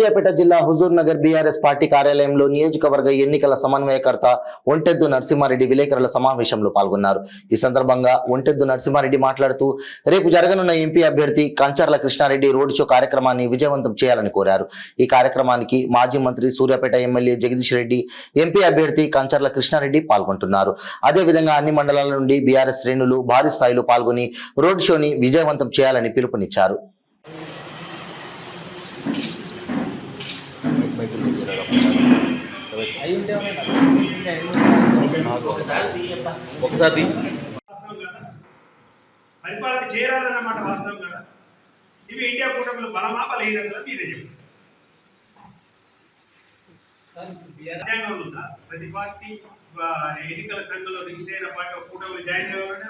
సూర్యాపేట జిల్లా Huzur Nagar BRS party కార్యాలయంలో నియోజకవర్గ ఎన్నికల సమన్వయకర్త ఒంటెద్దు నరసింహారెడ్డి విలేకరుల సమావేశంలో పాల్గొన్నారు. ఈ సందర్భంగా ఒంటెద్దు నరసింహారెడ్డి మాట్లాడుతూ రేపు జరగనున్న ఎంపీ అభ్యర్థి కంచర్ల కృష్ణారెడ్డి రోడ్ షో కార్యక్రమాన్ని విజయవంతం చేయాలని కోరారు. ఈ కార్యక్రమానికి మాజీ మంత్రి సూర్యాపేట ఎమ్మెల్యే జగదీష్ రెడ్డి, ఎంపీ అభ్యర్థి కంచర్ల కృష్ణారెడ్డి పాల్గొంటున్నారు. అదేవిధంగా అన్ని మండలాల నుండి బీఆర్ఎస్ శ్రేణులు భారీ స్థాయిలో పాల్గొని రోడ్ షోని విజయవంతం చేయాలని పిలుపునిచ్చారు. పరిపాలన చేయరాదన్నమాట వాస్తవం కదా. ఇవి ఇండియా కూటమిలో బలమా బలహీనతలా మీరే చెప్పండి. రాజ్యాంగం ఉందా? ప్రతి పార్టీ ఎన్నికల సంఘంలో రిజిస్టర్ అయిన పార్టీ ఒక కూటమిలో జాయిన్ కావాలంటే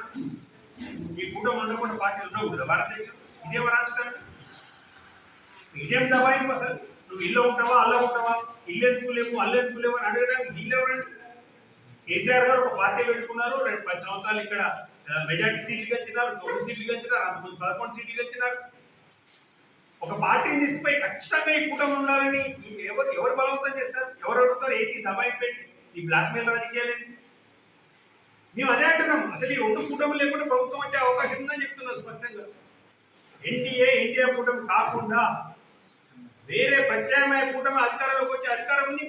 ఈ కూటమి ఉండకుండా పార్టీలు ఉండకూడదు. భారతదేశం ఇదేమో రాజకీయం, ఇదేం దబాయింపు అసలు. నువ్వు ఇల్లు ఉంటావా అల్ల ఉంటావా, ఇల్లు ఎందుకులేవు అల్లు ఎందుకులేవు అని అడగడానికి వీళ్ళు ఎవరండి? కేసీఆర్ గారు ఒక పార్టీ పెట్టుకున్నారు, 10 సంవత్సరాలు ఇక్కడ మెజార్టీ సీట్లు గెలిచినారు, 9 సీట్లు గెలిచినారు, అంతకుముందు 11 సీట్లు గెలిచినారు. ఒక పార్టీని తీసుకుపోయి ఖచ్చితంగా ఈ కూటమి ఉండాలని ఎవరు బలవంతం చేస్తారు? ఎవరు అడుగుతారు? ఏంటి దబాయి పెట్టి ఈ బ్లాక్మెయిల్ రాజకీయాలేంటి? మేము అదే అంటున్నాం. అసలు ఈ 2 కూటములు లేకుండా ప్రభుత్వం వచ్చే అవకాశం ఉందని చెప్తున్నాం స్పష్టంగా. ఇండియా కూటమి కాకుండా వేరే ప్రత్యామ్నాయ కూటమి అధికారంలోకి వచ్చే అధికారం ఉంది.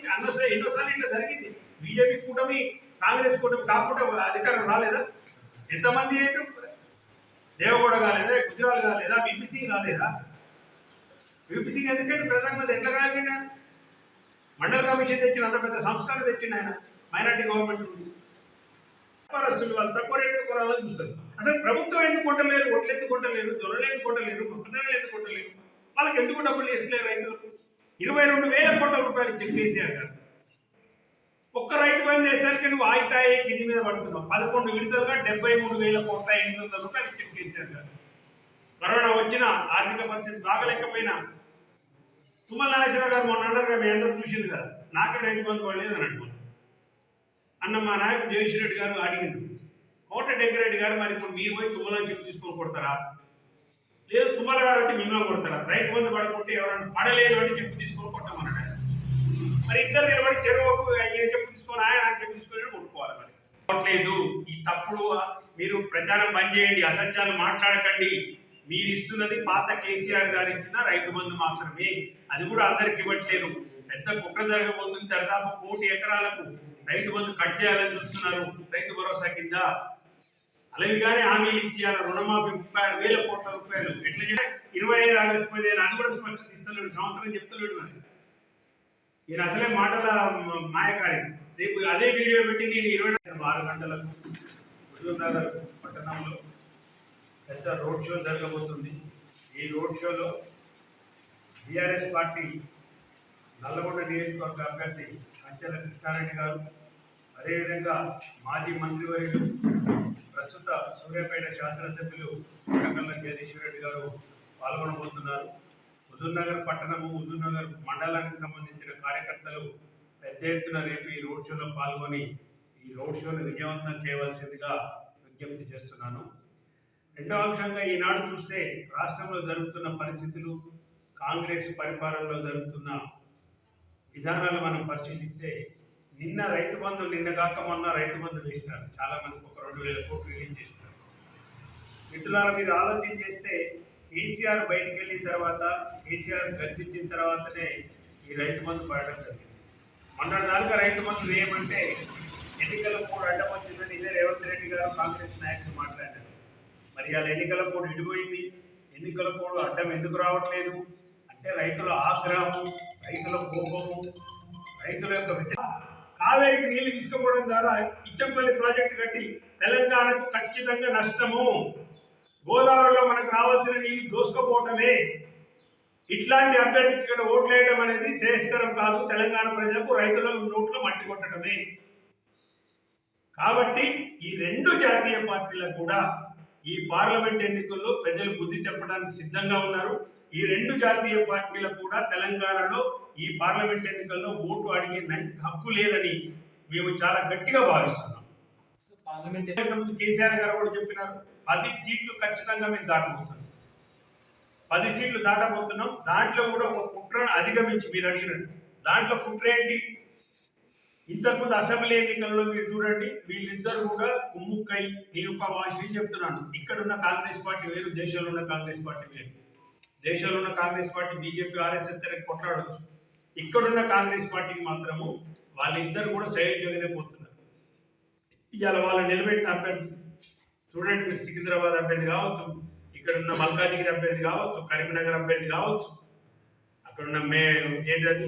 ఎన్నోసార్లు ఇట్లా జరిగింది. బీజేపీ కూటమి కాంగ్రెస్ కూటమి కాకుండా అధికారం రాలేదా? ఎంతమంది ఏంటో దేవగౌడ కాలేదా, గుజరాల్ కాలేదా, విపి సింగ్ కాలేదా? విపి సింగ్ ఎందుకంటే ప్రధానమంత్రి ఎట్లా కాగలిగినారు? మండల కమిషన్ తెచ్చిన అంత పెద్ద సంస్కారం తెచ్చిండు ఆయన. మైనార్టీ గవర్నమెంట్ ఉంది. వ్యాపారస్తులు వాళ్ళు తక్కువ రేట్లు కొనాలని చూస్తారు. అసలు ప్రభుత్వం ఎందుకు కొంటలేరు? ఒట్లు ఎందుకు కొంటలేరు? జొన్నలు ఎందుకు కొంటలేరు? మొక్కజొన్నలు ఎందుకు కొంటలేరు? వాళ్ళకి ఎందుకు డబ్బులు ఇస్తలేరు? రైతులకు 22,000 కోట్ల రూపాయలు ఇచ్చింది కేసీఆర్ గారు. ఒక్క రైతు బంధు వేసరికి నువ్వు ఆయితాయి కింది మీద పడుతున్నావు. 11 విడతలుగా 73,800 రూపాయలు ఇచ్చింది కేసీఆర్ గారు. కరోనా వచ్చిన ఆర్థిక పరిస్థితి బాగలేకపోయినా తుమ్మల నాగేశ్వరరావు గారు మొన్న అన్నారు, మీ అందరూ చూసింది కదా, నాకే రైతు బంధు పడలేదు అని అంటున్నారు. అన్న మా నాయకుడు జగదీష్ రెడ్డి గారు అడిగిండు, కోట వెంకరెడ్డి గారు మరి ఇప్పుడు మీరు పోయి తుమ్మలని చెప్పి తీసుకొని కొడతారా, లేదు తుమ్మల గారు అంటే మిమ్మల్ని కొడతారా? రైతు బంధు పడకుంటే ఎవరైనా పడలేదు అంటే చెప్పు తీసుకొని కొట్టామన్నాడు. మరి ఇద్దరు నిలబడి చెరువుకు ఈయన చెప్పు తీసుకొని ఆయన చెప్పు తీసుకొని కొట్టుకోవాలి. మరి కొట్టలేదు. ఈ తప్పుడు మీరు ప్రచారం బంద్ చేయండి, అసత్యాలు మాట్లాడకండి. మీరు ఇస్తున్నది పాత కేసీఆర్ గారు ఇచ్చిన రైతు బంధు మాత్రమే. అది కూడా అందరికి ఇవ్వట్లేదు. పెద్ద కుట్ర జరగబోతుంది. దాదాపు 1 కోటి ఎకరాలకు రైతు బంధు కట్ చేయాలని చూస్తున్నారు. రైతు భరోసా కింద అలావిగానే హామీలు ఇచ్చేయాలి. రుణమాఫీ 36,000 కోట్ల రూపాయలు ఎట్లా చేయాలి? 25 ఆగస్టు 15 అది కూడా స్పష్టత ఇస్తలేడు. సంవత్సరం చెప్తలేడు. మరి ఈయన అసలే మాటల మాయకారి. రేపు అదే వీడియో పెట్టి నేను 6 గంటలకు హుజూర్ నగర్ పట్టణంలో పెద్ద రోడ్ షో జరగబోతుంది. ఈ రోడ్ షోలో బీఆర్ఎస్ పార్టీ నల్లగొండ నియోజకవర్గ అభ్యర్థి కంచర్ల కృష్ణారెడ్డి గారు, అదేవిధంగా మాజీ మంత్రివర్యులు ప్రస్తుత సూర్యాపేట శాసనసభ్యులు కంచర్ల జగదీష్ రెడ్డి గారు పాల్గొనబోతున్నారు. హుజూర్ నగర్ పట్టణము, హుజూర్ నగర్ మండలానికి సంబంధించిన కార్యకర్తలు పెద్ద ఎత్తున రేపు ఈ రోడ్ షోలో పాల్గొని ఈ రోడ్ షోను విజయవంతం చేయవలసిందిగా విజ్ఞప్తి చేస్తున్నాను. రెండవ అంశంగా ఈనాడు చూస్తే రాష్ట్రంలో జరుగుతున్న పరిస్థితులు, కాంగ్రెస్ పరిపాలనలో జరుగుతున్న విధానాలు మనం పరిశీలిస్తే నిన్న రైతు బంధు, నిన్న కాక మొన్న రైతు బంధు వేసినారు. చాలామందికి ఒక 2,000 కోట్లు రిలీజ్ చేసినారు. మిత్రులారా, మీరు ఆలోచన చేస్తే కేసీఆర్ బయటికి వెళ్ళిన తర్వాత, కేసీఆర్ గర్జించిన తర్వాతనే ఈ రైతు బంధు పడడం జరిగింది. మొన్నటిదాకా రైతు బంధు వేయమంటే ఎన్నికల కోడ్ అడ్డం వచ్చిందని ఇదే రేవంత్ రెడ్డి గారు కాంగ్రెస్ నాయకులు మాట్లాడారు. మరి వాళ్ళ ఎన్నికల కోడ్ ఇడిపోయింది. ఎన్నికల కోడ్ అడ్డం ఎందుకు రావట్లేదు అంటే రైతుల ఆగ్రహము, రైతుల కోపము, రైతుల యొక్క కావేరికి నీళ్లు తీసుకుపోవడం ద్వారా ఇచ్చంపల్లి ప్రాజెక్టు కట్టి తెలంగాణకు ఖచ్చితంగా నష్టము. గోదావరిలో మనకు రావాల్సిన నీళ్లు దోసుకుపోవటమే. ఇట్లాంటి అభ్యర్థికి ఇక్కడ ఓట్లేయడం అనేది శ్రేయస్కరం కాదు. తెలంగాణ ప్రజలకు రైతుల నోట్లో మట్టి కొట్టడమే. కాబట్టి ఈ 2 జాతీయ పార్టీలకు కూడా ఈ పార్లమెంట్ ఎన్నికల్లో ప్రజలు బుద్ధి చెప్పడానికి సిద్ధంగా ఉన్నారు. ఈ 2 జాతీయ పార్టీలకు కూడా తెలంగాణలో ఈ పార్లమెంట్ ఎన్నికల్లో ఓటు అడిగే నైతిక హక్కు లేదని మేము చాలా గట్టిగా భావిస్తున్నాం. కేసీఆర్ గారు కూడా చెప్పినారు, 10 సీట్లు ఖచ్చితంగా మేము దాటబోతున్నాం. 10 సీట్లు దాటబోతున్నాం. దాంట్లో కూడా ఒక కుట్రను అధిగమించి మీరు అడిగినట్టు దాంట్లో కుట్ర ఏంటి? ఇంతకుముందు అసెంబ్లీ ఎన్నికల్లో మీరు చూడండి, వీళ్ళిద్దరు కూడా కుమ్ముక్కై, నేను ఒక వాషి చెప్తున్నాను, ఇక్కడున్న కాంగ్రెస్ పార్టీ వేరు, దేశంలో ఉన్న కాంగ్రెస్ పార్టీ వేరు. దేశంలో ఉన్న కాంగ్రెస్ పార్టీ బీజేపీ ఆర్ఎస్ఎస్ దగ్గర కొట్లాడవచ్చు. ఇక్కడున్న కాంగ్రెస్ పార్టీకి మాత్రము వాళ్ళిద్దరు కూడా సహజంగానే పోతున్నారు. ఇవాళ వాళ్ళు నిలబెట్టిన అభ్యర్థి చూడండి, మీరు సికింద్రాబాద్ అభ్యర్థి కావచ్చు, ఇక్కడ ఉన్న మల్కాజిగిరి అభ్యర్థి కావచ్చు, కరీంనగర్ అభ్యర్థి కావచ్చు, అక్కడున్న ఏంటది